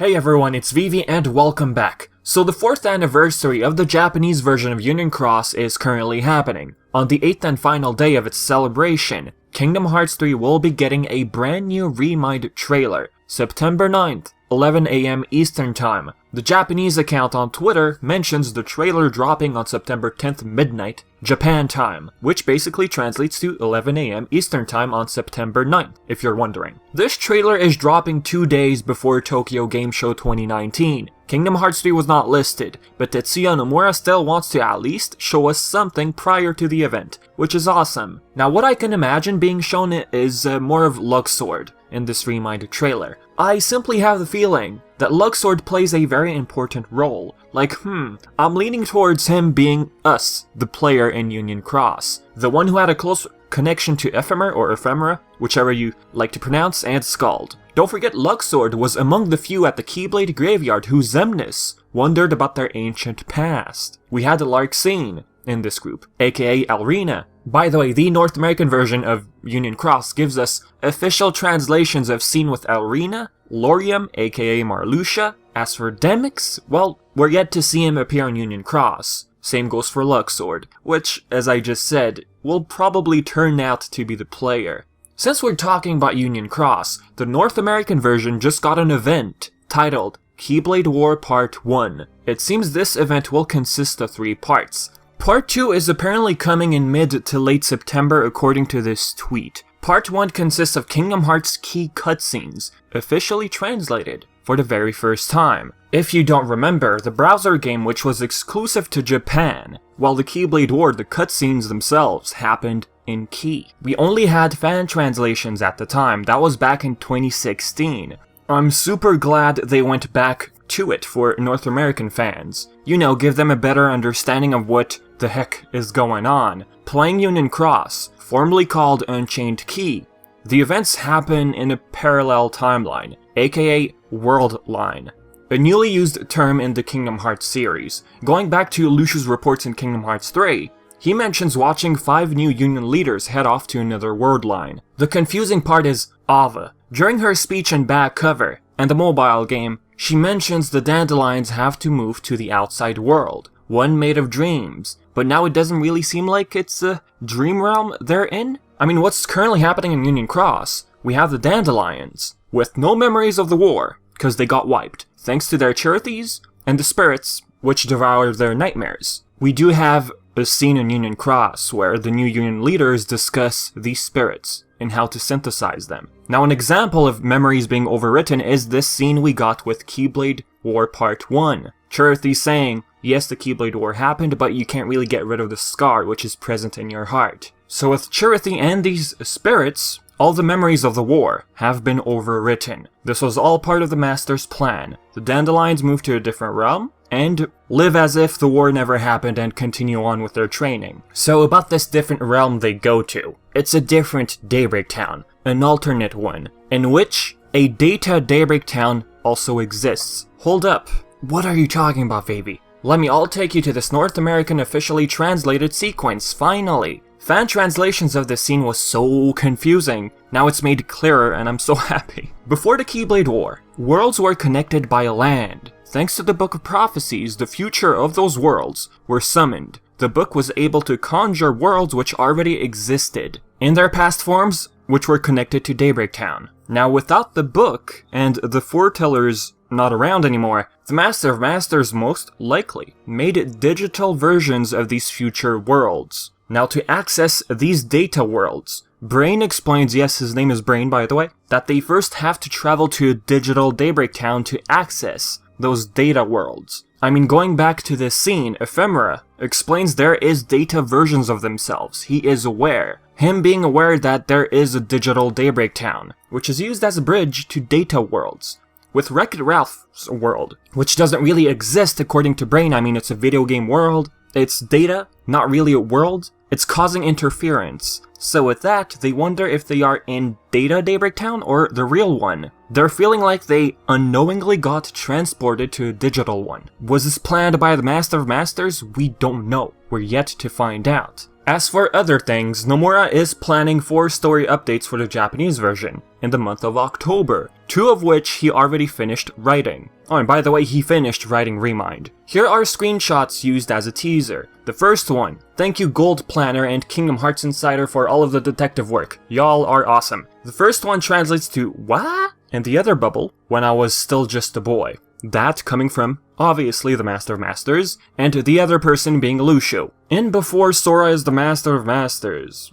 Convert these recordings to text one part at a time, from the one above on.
Hey everyone, it's Vivi and welcome back. So the 4th anniversary of the Japanese version of Union Cross is currently happening. On the 8th and final day of its celebration, Kingdom Hearts 3 will be getting a brand new ReMind trailer, September 9th, 11 AM Eastern Time. The Japanese account on Twitter mentions the trailer dropping on September 10th midnight, Japan time, which basically translates to 11 AM Eastern Time on September 9th, if you're wondering. This trailer is dropping 2 days before Tokyo Game Show 2019. Kingdom Hearts 3 was not listed, but Tetsuya Nomura still wants to at least show us something prior to the event, which is awesome. Now what I can imagine being shown is more of Luxord in this ReMind trailer. I simply have the feeling that Luxord plays a very important role. I'm leaning towards him being us, the player in Union Cross. The one who had a close connection to Ephemera, whichever you like to pronounce, and Scald. Don't forget Luxord was among the few at the Keyblade graveyard who Xemnas wondered about their ancient past. We had Larxene in this group, aka Alrina. By the way, the North American version of Union Cross gives us official translations of Scene with Alrina, Lorium, aka Marluxia. As for Demyx, well, we're yet to see him appear on Union Cross. Same goes for Luxord, which, as I just said, will probably turn out to be the player. Since we're talking about Union Cross, the North American version just got an event titled Keyblade War Part 1. It seems this event will consist of 3 parts. Part 2 is apparently coming in mid to late September according to this tweet. Part 1 consists of Kingdom Hearts key cutscenes, officially translated for the very first time. If you don't remember, the browser game which was exclusive to Japan, while the Keyblade War, the cutscenes themselves happened in Key. We only had fan translations at the time, that was back in 2016. I'm super glad they went back to it for North American fans. You know, give them a better understanding of what the heck is going on. Playing Union Cross, formerly called Unchained Key, the events happen in a parallel timeline, aka World Line, a newly used term in the Kingdom Hearts series. Going back to Lucia's reports in Kingdom Hearts 3, he mentions watching 5 new Union leaders head off to another world line. The confusing part is Ava. During her speech and back cover, and the mobile game, she mentions the dandelions have to move to the outside world, one made of dreams, but now it doesn't really seem like it's a dream realm they're in? I mean, what's currently happening in Union Cross? We have the dandelions, with no memories of the war, because they got wiped, thanks to their charities and the spirits, which devour their nightmares. We do have a scene in Union Cross where the new Union leaders discuss these spirits and how to synthesize them. Now, an example of memories being overwritten is this scene we got with Keyblade War Part 1. Charity saying, yes, the Keyblade War happened, but you can't really get rid of the scar which is present in your heart. So with Charity and these spirits, all the memories of the war have been overwritten. This was all part of the Master's plan. The dandelions move to a different realm and live as if the war never happened and continue on with their training. So about this different realm they go to, it's a different Daybreak Town, an alternate one, in which a Data Daybreak Town also exists. Hold up, what are you talking about, baby? I'll take you to this North American officially translated sequence, finally. Fan translations of this scene was so confusing. Now it's made clearer and I'm so happy. Before the Keyblade War, worlds were connected by a land. Thanks to the Book of Prophecies, the future of those worlds were summoned. The book was able to conjure worlds which already existed in their past forms, which were connected to Daybreak Town. Now without the book and the foretellers not around anymore, the Master of Masters most likely made digital versions of these future worlds. Now to access these data worlds, Brain explains, yes, his name is Brain by the way, that they first have to travel to a digital Daybreak Town to access those data worlds. I mean, going back to this scene, Ephemera explains there is data versions of themselves. He is aware. Him being aware that there is a digital Daybreak Town, which is used as a bridge to data worlds. With Wreck-It Ralph's world, which doesn't really exist according to Brain, I mean, it's a video game world. It's data, not really a world. It's causing interference. So with that, they wonder if they are in Data Daybreak Town or the real one. They're feeling like they unknowingly got transported to a digital one. Was this planned by the Master of Masters? We don't know. We're yet to find out. As for other things, Nomura is planning 4 story updates for the Japanese version, in the month of October, 2 of which he already finished writing. Oh, and by the way, he finished writing ReMind. Here are screenshots used as a teaser. The first one, thank you Gold Planner and Kingdom Hearts Insider for all of the detective work. Y'all are awesome. The first one translates to, what? And the other bubble, when I was still just a boy. That coming from, obviously, the Master of Masters, and the other person being Lucio. In before Sora is the Master of Masters.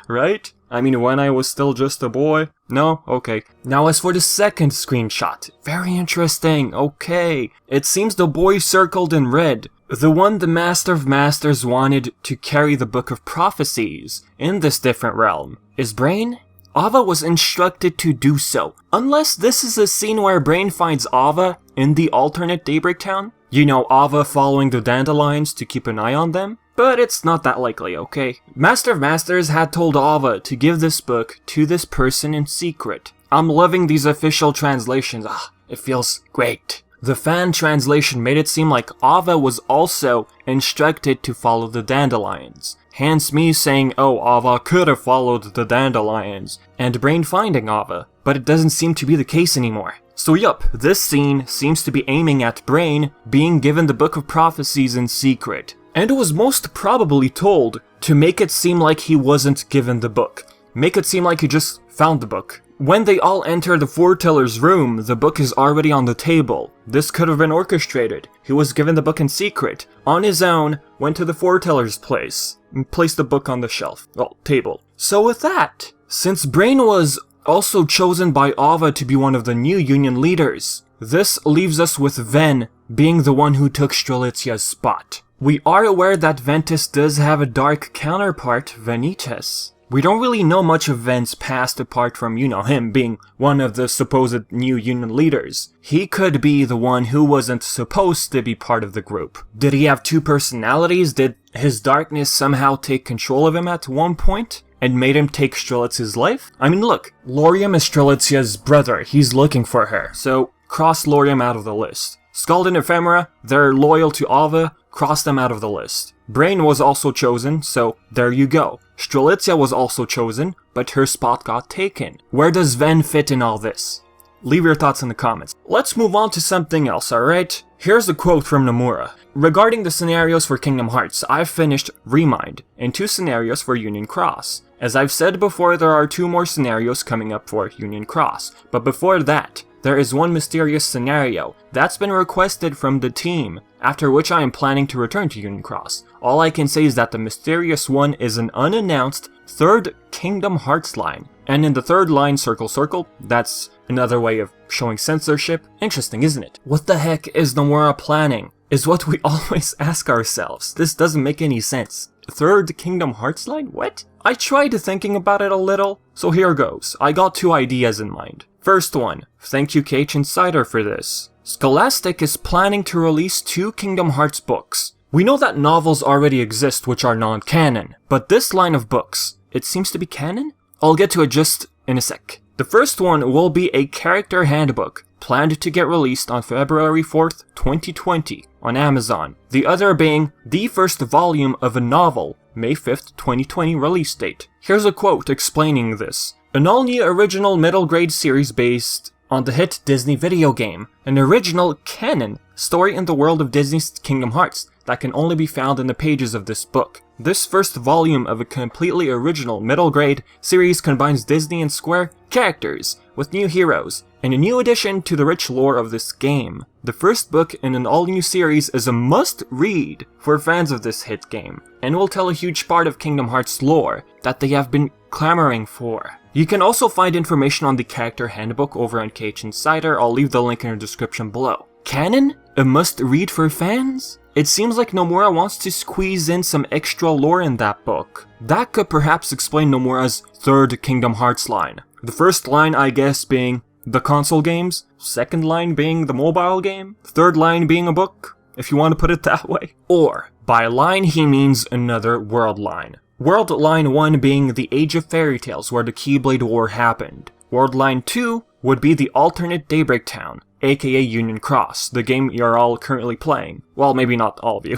Right? I mean, when I was still just a boy? No? Okay. Now as for the second screenshot. Very interesting. Okay. It seems the boy circled in red. The one the Master of Masters wanted to carry the Book of Prophecies in this different realm. Is Brain? Ava was instructed to do so. Unless this is a scene where Brain finds Ava in the alternate Daybreak Town. You know, Ava following the dandelions to keep an eye on them. But it's not that likely, okay? Master of Masters had told Ava to give this book to this person in secret. I'm loving these official translations. It feels great. The fan translation made it seem like Ava was also instructed to follow the dandelions. Hence me saying, oh, Ava could have followed the dandelions, and Brain finding Ava, but it doesn't seem to be the case anymore. So yup, this scene seems to be aiming at Brain being given the Book of Prophecies in secret. And was most probably told to make it seem like he wasn't given the book. Make it seem like he just found the book. When they all enter the foreteller's room, the book is already on the table. This could have been orchestrated. He was given the book in secret. On his own, went to the foreteller's place, and placed the book on the shelf. Well, table. So with that, since Brain was also chosen by Ava to be one of the new Union leaders, this leaves us with Ven being the one who took Strelitzia's spot. We are aware that Ventus does have a dark counterpart, Vanitas. We don't really know much of Ven's past apart from, you know, him being one of the supposed new Union leaders. He could be the one who wasn't supposed to be part of the group. Did he have 2 personalities? Did his darkness somehow take control of him at one point and made him take Strelitzia's life? I mean, look, Laurium is Strelitzia's brother. He's looking for her, so cross Laurium out of the list. Skald and Ephemera, they're loyal to Ava, cross them out of the list. Brain was also chosen, so there you go. Strelitzia was also chosen, but her spot got taken. Where does Ven fit in all this? Leave your thoughts in the comments. Let's move on to something else, alright? Here's a quote from Nomura. Regarding the scenarios for Kingdom Hearts, I've finished ReMind and 2 scenarios for Union Cross. As I've said before, there are 2 more scenarios coming up for Union Cross. But before that, there is one mysterious scenario that's been requested from the team, after which I am planning to return to Union Cross. All I can say is that the mysterious one is an unannounced 3rd Kingdom Hearts line. And in the 3rd line, circle circle, that's another way of showing censorship. Interesting, isn't it? What the heck is Nomura planning? Is what we always ask ourselves. This doesn't make any sense. 3rd Kingdom Hearts line? What? I tried thinking about it a little, so here goes. I got 2 ideas in mind. First one, thank you KHInsider for this. Scholastic is planning to release 2 Kingdom Hearts books. We know that novels already exist which are non-canon, but this line of books, it seems to be canon? I'll get to it just in a sec. The first one will be a character handbook, planned to get released on February 4th, 2020 on Amazon. The other being the first volume of a novel, May 5th, 2020 release date. Here's a quote explaining this. An all-new original middle grade series based on the hit Disney video game, an original canon story in the world of Disney's Kingdom Hearts that can only be found in the pages of this book. This first volume of a completely original middle grade series combines Disney and Square characters with new heroes and a new addition to the rich lore of this game. The first book in an all-new series is a must-read for fans of this hit game, and will tell a huge part of Kingdom Hearts lore that they have been clamoring for. You can also find information on the character handbook over on KHInsider. I'll leave the link in the description below. Canon? A must-read for fans? It seems like Nomura wants to squeeze in some extra lore in that book. That could perhaps explain Nomura's 3rd Kingdom Hearts line. The first line, I guess, being the console games, 2nd line being the mobile game, 3rd line being a book, if you want to put it that way. Or, by line he means another world line. World Line 1 being the Age of Fairy Tales where the Keyblade War happened. World Line 2 would be the alternate Daybreak Town, aka Union Cross, the game you're all currently playing. Well, maybe not all of you.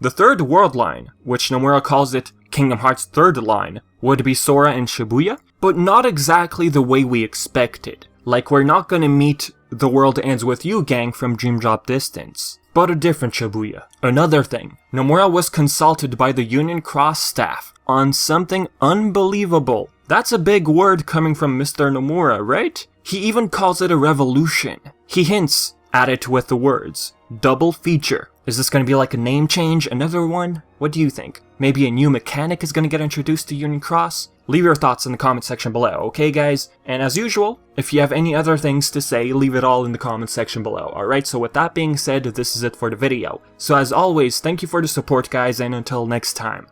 The 3rd World Line, which Nomura calls it Kingdom Hearts 3rd Line, would be Sora and Shibuya. but not exactly the way we expected. Like, we're not gonna meet The World Ends With You gang from Dream Drop Distance, but a different Shibuya. Another thing, Nomura was consulted by the Union Cross staff on something unbelievable. That's a big word coming from Mr. Nomura, right? He even calls it a revolution. He hints at it with the words, double feature. Is this going to be like a name change, another one? What do you think? Maybe a new mechanic is going to get introduced to Union Cross? Leave your thoughts in the comment section below, okay guys? And as usual, if you have any other things to say, leave it all in the comment section below, alright? So with that being said, this is it for the video. So as always, thank you for the support guys, and until next time.